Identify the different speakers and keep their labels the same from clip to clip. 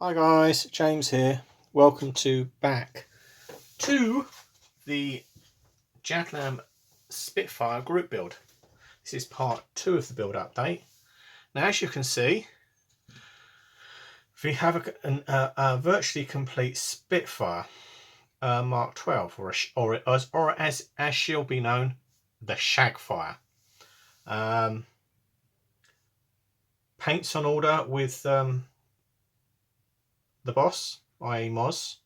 Speaker 1: Hi guys, James here. Welcome back to the Jadlam Spitfire group build. This is part 2 of the build update. Now, as you can see, we have a virtually complete Spitfire Mark 12, or as she'll be known, the Shagfire. Paints on order with the boss, i.e. Moz,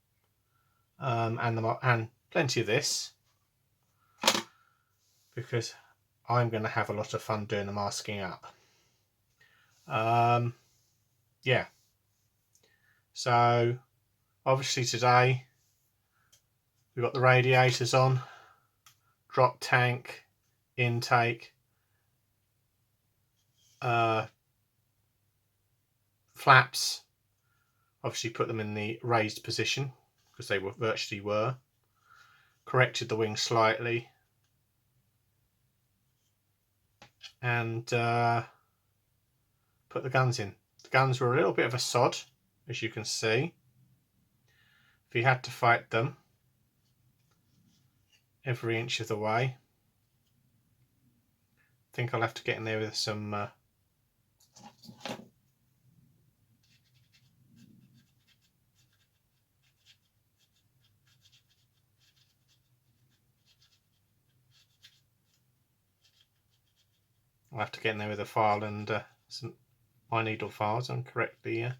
Speaker 1: and plenty of this, because I'm going to have a lot of fun doing the masking up. Yeah, so obviously today we've got the radiators on, drop tank, intake, flaps. Obviously put them in the raised position because they virtually were. Corrected the wing slightly, and put the guns in. The guns were a little bit of a sod, as you can see. If you had to fight them every inch of the way. I think I'll have to get in there with some I'll have to get in there with a file and some my needle files and correct the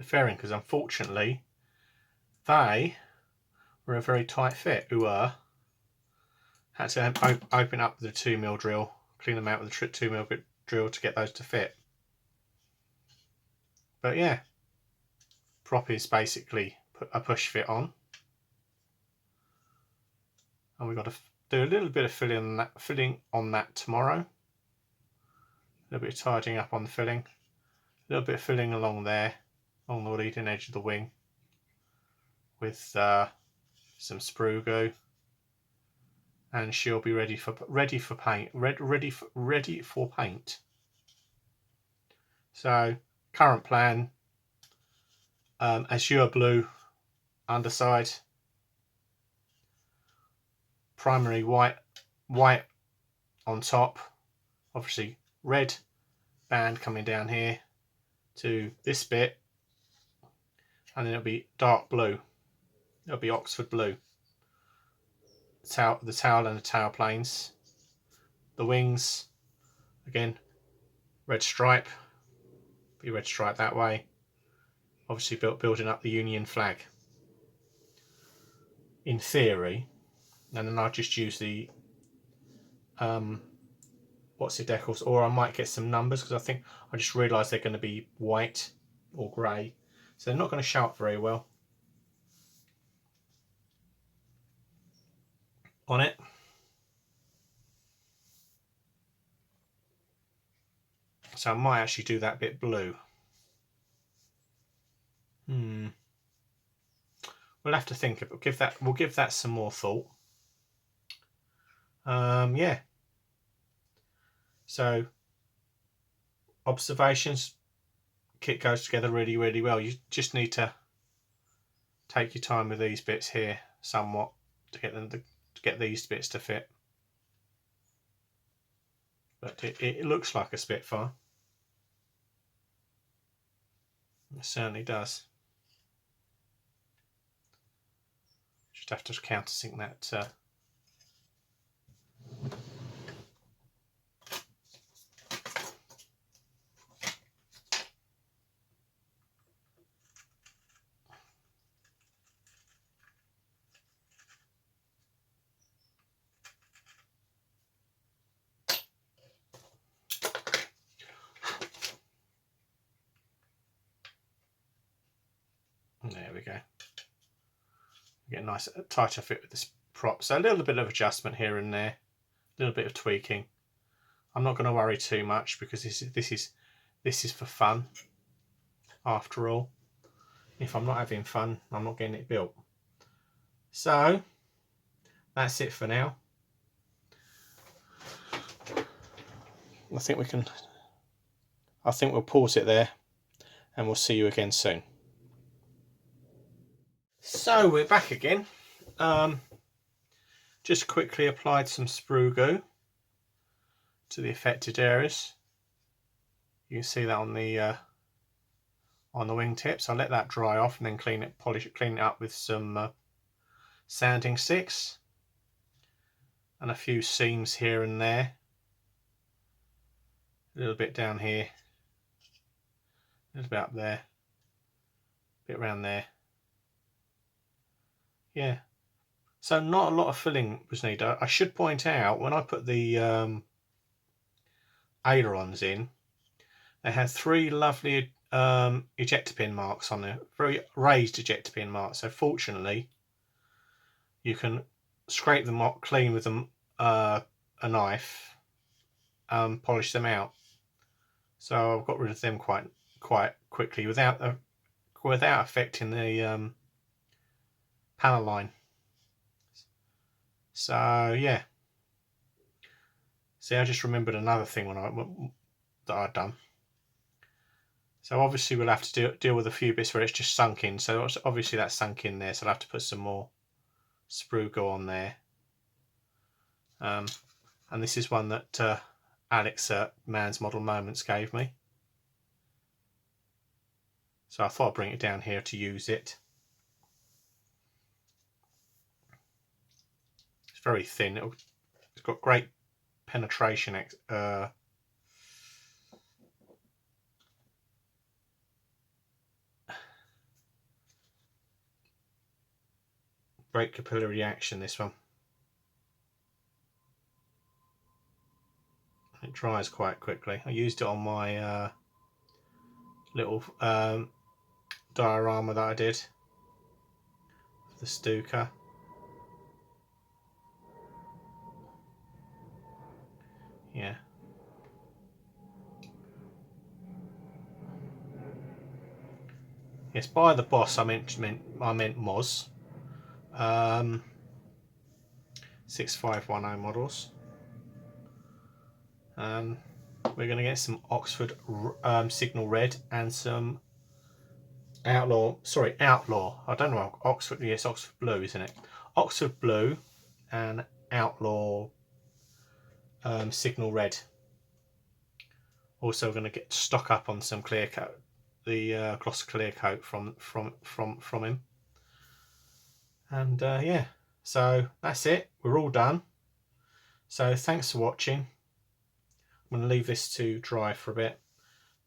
Speaker 1: fairing, because unfortunately they were a very tight fit. Had to open up the 2mm drill, clean them out with the 2mm drill to get those to fit. But yeah, prop is basically put a push fit on, and we've got to do a little bit of filling on that tomorrow. A little bit of tidying up on the filling, a little bit of filling along there, along the leading edge of the wing, with some sprue glue, and she'll be ready for paint. Ready for paint. So current plan: azure blue underside, primary white on top, obviously red band coming down here to this bit, and then it'll be dark blue. It'll be Oxford blue. The tail and the tail planes. The wings, again, red stripe. Be red stripe that way. Obviously building up the Union flag. In theory, and then I'll just use the what's the decals, or I might get some numbers, because I just realised they're going to be white or grey, so they're not going to show up very well on it. So I might actually do that bit blue. We'll have to think of it. We'll give that some more thought. Yeah. So observations, kit goes together really, really well. You just need to take your time with these bits here somewhat to get these bits to fit. But it looks like a Spitfire. It certainly does. Just have to countersink that. There we go. Get a nice tighter fit with this prop. So a little bit of adjustment here and there, a little bit of tweaking. I'm not going to worry too much, because this is for fun. After all, if I'm not having fun, I'm not getting it built. So that's it for now. I think we'll pause it there, and we'll see you again soon. So we're back again. Just quickly applied some sprue goo to the affected areas. You can see that on the wingtips. I'll let that dry off and then clean it up with some sanding sticks and a few seams here and there. A little bit down here, a little bit up there, a bit around there. Yeah, so not a lot of filling was needed. I should point out, when I put the ailerons in, they had 3 lovely ejector pin marks on there, very raised ejector pin marks. So fortunately, you can scrape them up clean with a knife, polish them out. So I've got rid of them quite quickly without affecting the panel line. So yeah. See, I just remembered another thing that I'd done. So obviously we'll have to deal with a few bits where it's just sunk in. So obviously that's sunk in there, so I'll have to put some more sprue goo on there. And this is one that Alex at Man's Model Moments gave me. So I thought I'd bring it down here to use it. It's very thin. It's got great penetration. Great capillary action, this one. It dries quite quickly. I used it on my little diorama that I did of the Stuka. Yeah. Yes, by the boss I meant Moz. 6510 models. We're going to get some Oxford Signal Red and some Outlaw. I don't know, Oxford. Yes, Oxford Blue, isn't it? Oxford Blue and Outlaw Signal Red. Also, going to stock up on some clear coat, the gloss clear coat from him. And yeah, so that's it. We're all done. So thanks for watching. I'm going to leave this to dry for a bit.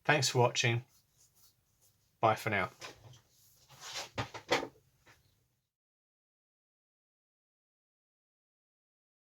Speaker 1: Thanks for watching. Bye for now.